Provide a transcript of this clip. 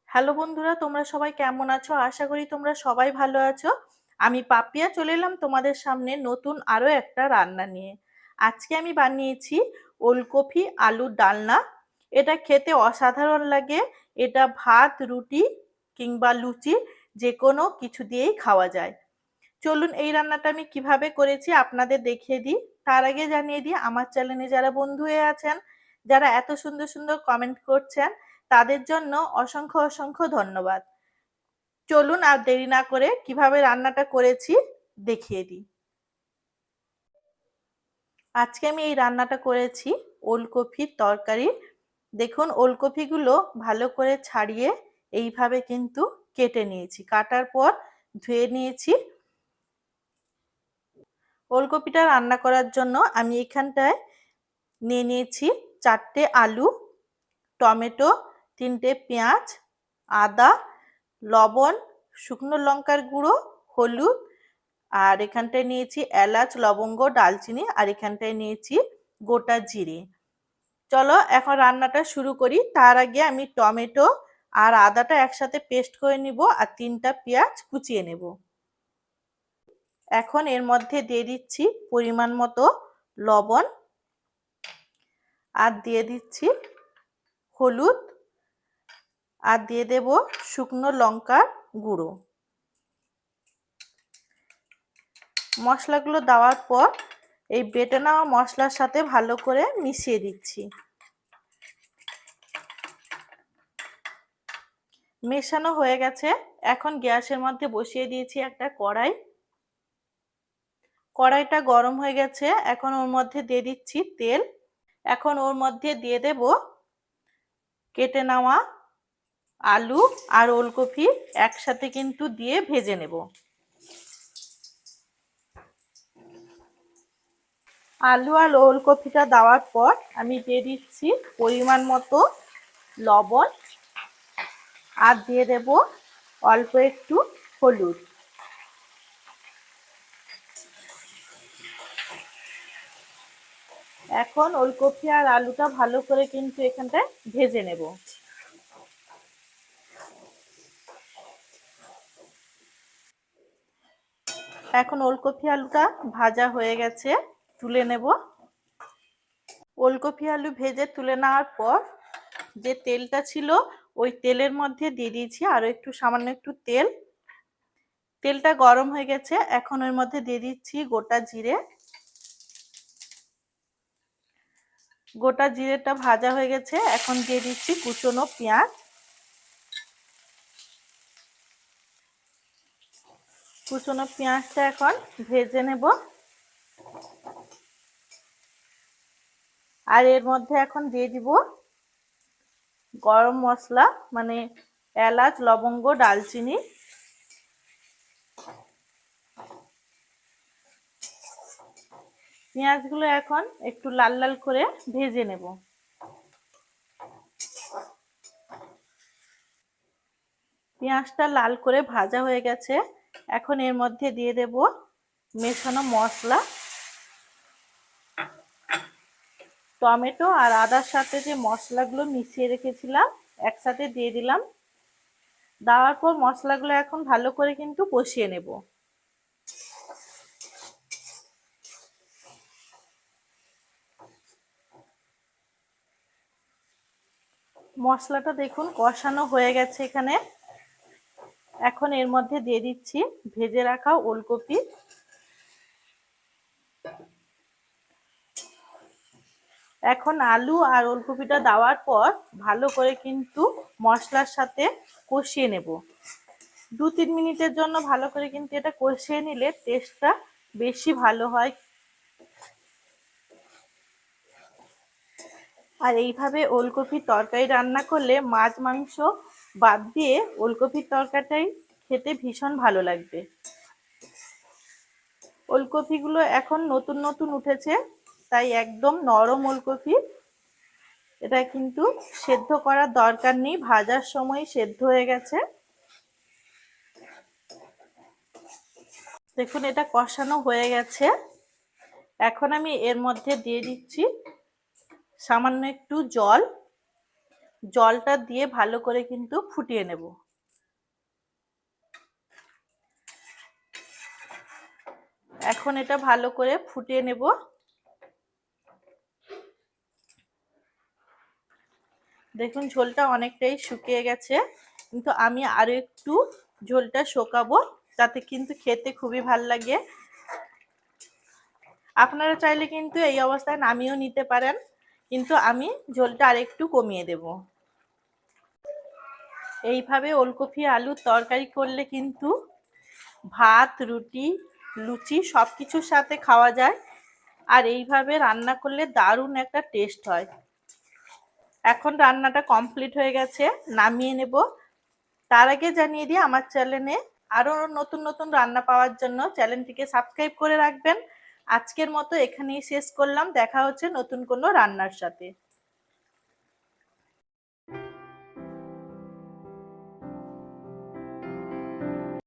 Hello বন্ধুরা, তোমরা সবাই কেমন আছো? আশা করি তোমরা সবাই ভালো আছো। আমি পাপিয়া চলে এলাম তোমাদের সামনে নতুন আরো একটা রান্না নিয়ে। আজকে আমি বানিয়েছি ওলকপি আলুর ডালনা। এটা খেতে অসাধারণ লাগে। এটা ভাত, রুটি কিংবা লুচি যে কোনো কিছু দিয়েই খাওয়া যায়। চলুন এই রান্নাটা আমি কিভাবে করেছি আপনাদের দেখিয়ে দিই। তার আগে জানিয়ে দিই, আমার চ্যানেলে যারা বন্ধু হয়ে আছেন, যারা এত সুন্দর সুন্দর কমেন্ট করছেন, তাদের জন্য অসংখ্য অসংখ্য ধন্যবাদ। চলুন আর দেরি না করে কিভাবে রান্নাটা করেছি দেখিয়ে দিই। আজকে আমি এই রান্নাটা করেছি ওলকপির তরকারি। দেখুন, ওলকপিগুলো ভালো করে ছাড়িয়ে এইভাবে কিন্তু কেটে নিয়েছি। কাটার পর ধুয়ে নিয়েছি। ওলকপিটা রান্না করার জন্য আমি এখানটায় নিয়ে নিয়েছি 4টে আলু, টমেটো, 3টে পেঁয়াজ, আদা, লবণ, শুকনো লঙ্কার গুঁড়ো, হলুদ, আর এখানটায় নিয়েছি এলাচ, লবঙ্গ, ডালচিনি, আর এখানটায় নিয়েছি গোটা জিরে। চলো এখন রান্নাটা শুরু করি। তার আগে আমি টমেটো আর আদাটা একসাথে পেস্ট করে নিব আর 3টা পেঁয়াজ কুচিয়ে নেব। এখন এর মধ্যে দিয়ে দিচ্ছি পরিমাণ মতো লবণ, আর দিয়ে দিচ্ছি হলুদ, আর দিয়ে দেব শুকনো লঙ্কার গুঁড়ো। মশলাগুলো দেওয়ার পর এই বেটে নেওয়া মশলার সাথে ভালো করে মিশিয়ে দিচ্ছি। মেশানো হয়ে গেছে। এখন গ্যাসের মধ্যে বসিয়ে দিয়েছি একটা কড়াই। কড়াইটা গরম হয়ে গেছে। এখন ওর মধ্যে দিয়ে দিচ্ছি তেল। এখন ওর মধ্যে দিয়ে দেব কেটে নেওয়া আলু আর ওলকপি একসাথে কিন্তু দিয়ে ভেজে নেব। আলু আর ওলকপিটা দেওয়ার পর আমি দিয়ে দিচ্ছি পরিমাণ মতো লবণ, আর দিয়ে দেব অল্প একটু হলুদ। এখন ওলকপি আর আলুটা ভালো করে কিন্তু এখানটায় ভেজে নেব। এখন ওলকপি আলুটা ভাজা হয়ে গেছে, তুলে নেব। ওলকপি আলু ভেজে তুলে নেওয়ার পর যে তেলটা ছিল ওই তেলের মধ্যে দিয়ে দিয়েছি আরো একটু সামান্য একটু তেল। তেলটা গরম হয়ে গেছে। এখন ওর মধ্যে দিয়ে দিচ্ছি গোটা জিরে। গোটা জিরেটা ভাজা হয়ে গেছে। এখন দিয়ে দিচ্ছি কুচনো পেঁয়াজ। কুচনো পেঁয়াজটা এখন ভেজে নেব। আর এর মধ্যে এখন দিয়ে দিব গরম মশলা, মানে এলাচ, লবঙ্গ, ডালচিনি। পেঁয়াজগুলো এখন একটু লাল লাল করে ভেজে নেব। পেঁয়াজটা লাল করে ভাজা হয়ে গেছে। এখন এর মধ্যে দিয়ে দেব মেশানো মশলা। টমেটো আর আদার সাথে যে মশলাগুলো মিশিয়ে রেখেছিলাম একসাথে দিয়ে দিলাম। দেওয়ার পর মশলাগুলো এখন ভালো করে কিন্তু কষিয়ে নেব। মশলাটা দেখুন কষানো হয়ে গেছে এখানে। এখন এর মধ্যে দিয়ে দিচ্ছি ভেজে রাখা ওলকপি। এখন আলু আর ওলকপিটা দেওয়ার পর ভালো করে কিন্তু মশলার সাথে কষিয়ে নেব। 2-3 মিনিটের জন্য ভালো করে কিন্তু এটা কষিয়ে নিলে টেস্টটা বেশি ভালো হয়। আর এইভাবে ওলকপির তরকারি রান্না করলে মাছ মাংস বাদ দিয়ে ওলকপির তরকারিটাই খেতে ভীষণ ভালো লাগবে। ওলকপিগুলো এখন নতুন নতুন উঠেছে, তাই একদম নরম ওলকপি। এটা কিন্তু সেদ্ধ করার দরকার নেই, ভাজার সময় সেদ্ধ হয়ে গেছে। দেখুন এটা কষানো হয়ে গেছে। এখন আমি এর মধ্যে দিয়ে দিচ্ছি সামান্য একটু জল। জলটা দিয়ে ভালো করে কিন্তু ফুটিয়ে নেব। এখন এটা ভালো করে ফুটিয়ে নেব। দেখুন ঝোলটা অনেকটাই শুকিয়ে গেছে, কিন্তু আমি আরো একটু ঝোলটা শুকাবো, তাতে কিন্তু খেতে খুবই ভালো লাগে। আপনারা চাইলে কিন্তু এই অবস্থায় নামিয়েও নিতে পারেন, কিন্তু আমি ঝোলটা আরেকটু কমিয়ে দেব। এইভাবে ওলকপি আলুর তরকারি করলে কিন্তু ভাত, রুটি, লুচি সব কিছুর সাথে খাওয়া যায়। আর এইভাবে রান্না করলে দারুণ একটা টেস্ট হয়। এখন রান্নাটা কমপ্লিট হয়ে গেছে, নামিয়ে নেব। তার আগে জানিয়ে দিই, আমার চ্যানেলে আরও নতুন নতুন রান্না পাওয়ার জন্য চ্যানেলটিকে সাবস্ক্রাইব করে রাখবেন। আজকের মতো এখানেই শেষ করলাম, দেখা হচ্ছে নতুন কোনো রান্নার সাথে।